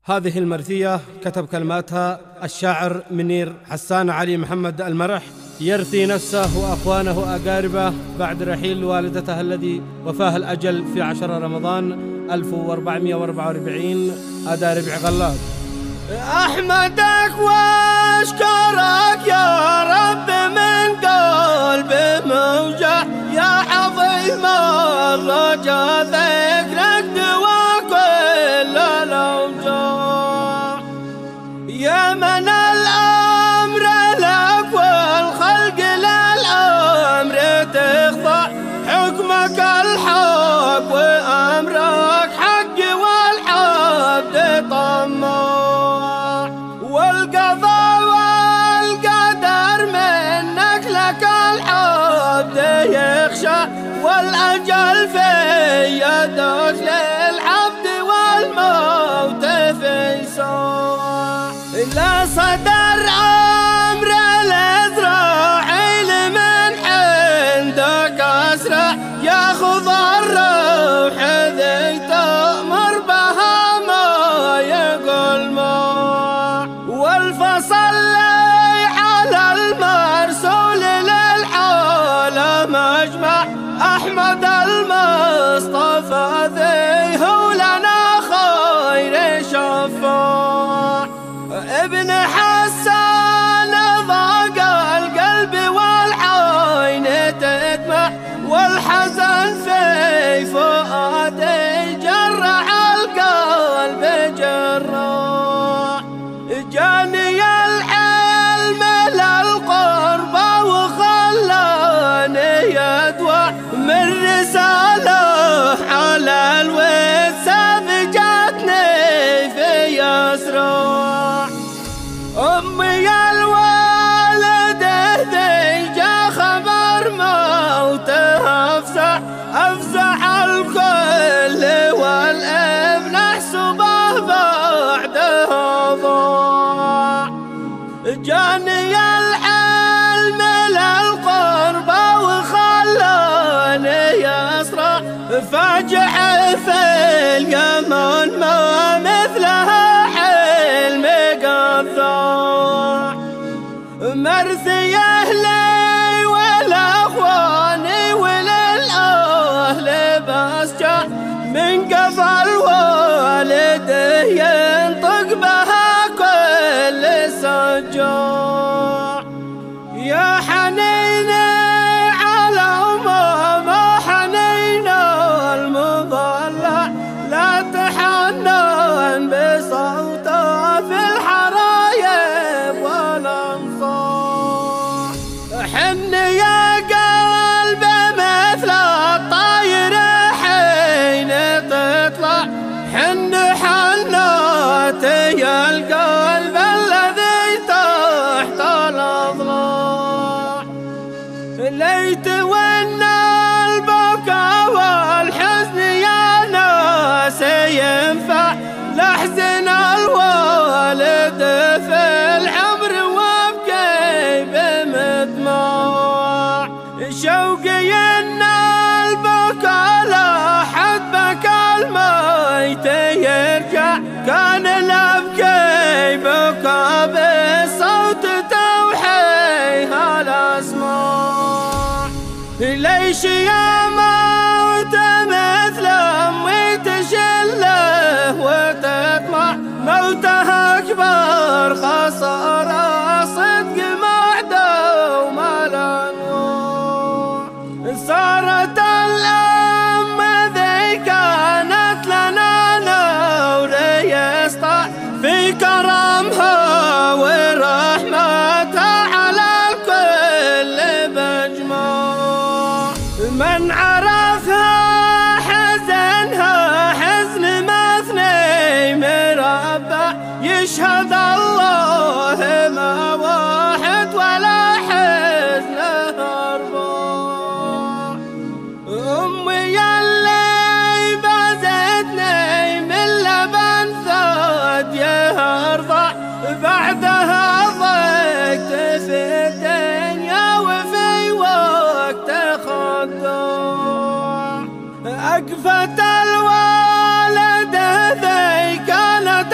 هذه المرثية كتب كلماتها الشاعر منير حسان علي محمد المرح، يرثي نفسه وأخوانه وأقاربه بعد رحيل والدته الذي وفاه الأجل في 10 رمضان 1444 أدا ربع غلاب. أحمدك واشكرك يا رب من قلبي موجع، يا عظيم الرجا ذكرك دوا كل الأوجاع، يا من الأمر لك والخلق للأمر تخضع، حكمك الحق وأمرك حق والعبد طماع، والقضاء والقدر منك لك العبد يخشى، والأجل في يدك للعبد والموت في ساع، لا صدر أمر الإسرائيل من عندك أسرع، ياخذ الروح ذي تأمر بها ما يقول ما، والفصل على المرسول للعالم أجمع، أحمد المصطفى ذي هو لنا خير شفاع، ابن حسان ضاق القلب والعين تدمع، والحزن في فؤادي جرع القلب جراح، جاني العلم للقربى وخلاني يدوى من رسالة على الوسام جاتني في أسرع، أمي الوالدة ذي جا خبر موتها أفزع الكل، والابن احسبه بعدها ضاع، جاني العلم للقربى وخلاني أسرع، فاجع في اليمن ما مثلها حلم قد ضاع، مرثيه لي ولأخواني وللأهل بسجع، من قفل والده ينطق بها كل سجاع، يا حنيني على ما حنين المضلع، لا تحنن بصوته في الحرايب والأنصار، حن يا قلبي مثل الطير حين تطلع، حن حناتي القلب الذي تحت الأضلاع، ليت وإن البكاء والحزن يا ناس ينفع، لحزن الوالد في العمر وابكي بمدموع، شوقي إن البكاء لاحد بكى الميت يرجع، كان الأبكي بكى بالصوت توحيها الأسماع، ليش يا موت مثل أمي تشله وتطمع، موتها أكبر خسارة صدق معدوم الأنواع، صارت الأم ذي كانت لنا نور يسطع، في كرمها ورحمتها على الكل بجمع، من عرفها حزنها حزن مثني مربع، يشهد الله ما واحد ولا حزنها أربع، أمي اللي بزتني من لبن ثديها أرضع، بعدها ضقت في الدنيا وفي وقت خضاع، أقفت الوالدة ذي كانت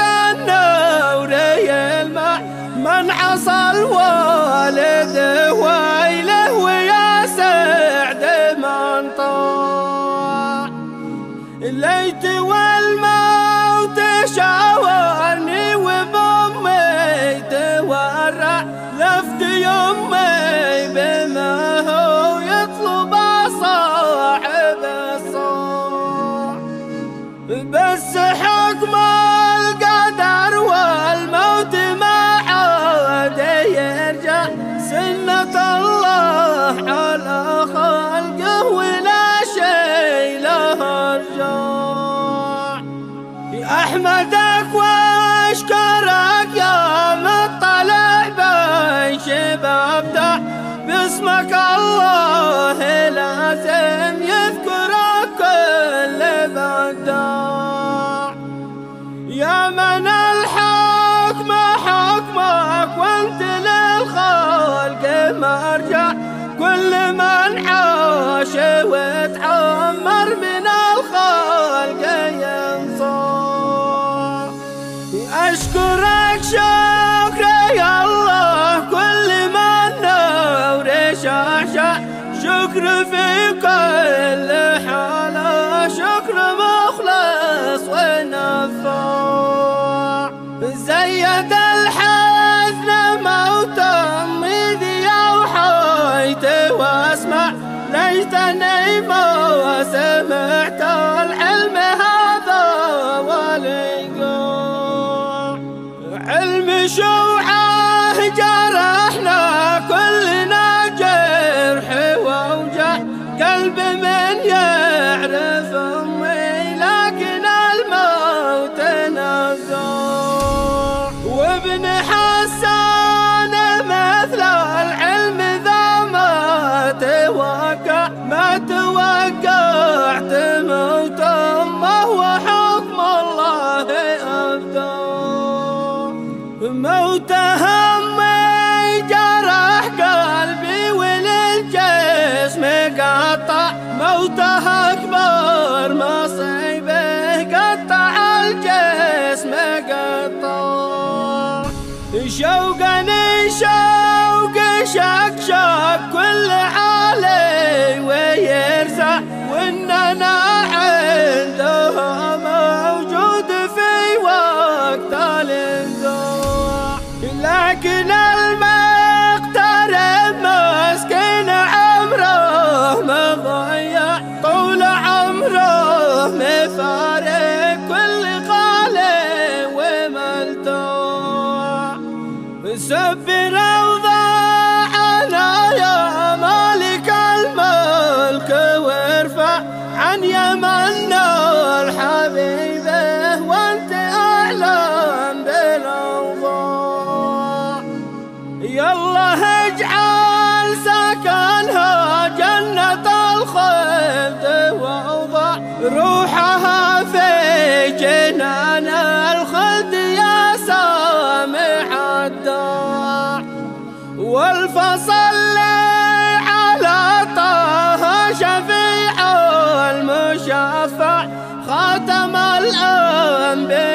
عاش وتعمر من الخلق ينصار. أشكرك شكر يا الله كل من نور شعشع، شكر في كل حالة، شكر مخلص ونفاع. زيد الحزن موتا إذ أوحيت واسمع، ليتني ما سمعت العلم هذا والإيقاع. علم شوعه جرحنا كلنا جرح ووجع، قلب من يعرف أمي لكن الموت نزاع. وابن حسان مثل العلم ذا ما توقع، ما توقعت موت أمه وحكم الله أبدى. موت همي جرح قلبي وللجسم قطع، موته أكبر مصيبه قطع الجسم قطع. شوقني شوق شكشك كل عالي ويرزع، وإننا عندها موجود في وقت الانزاع. لكن المقترب مسكين عمره مضيع، طول عمره مفارق كل غالي وملتوع. سبر أوضاعنا يا مالك الملك، وارفع عن يمنا الحبيبه وانت أعلم بالأوضاع. يالله اجعل سكنها جنة الخلد، وأوضع روحها في جنان الخلد يا سامع الداع. والفصل على طه شفيع المشفع، خاتم الأنبياء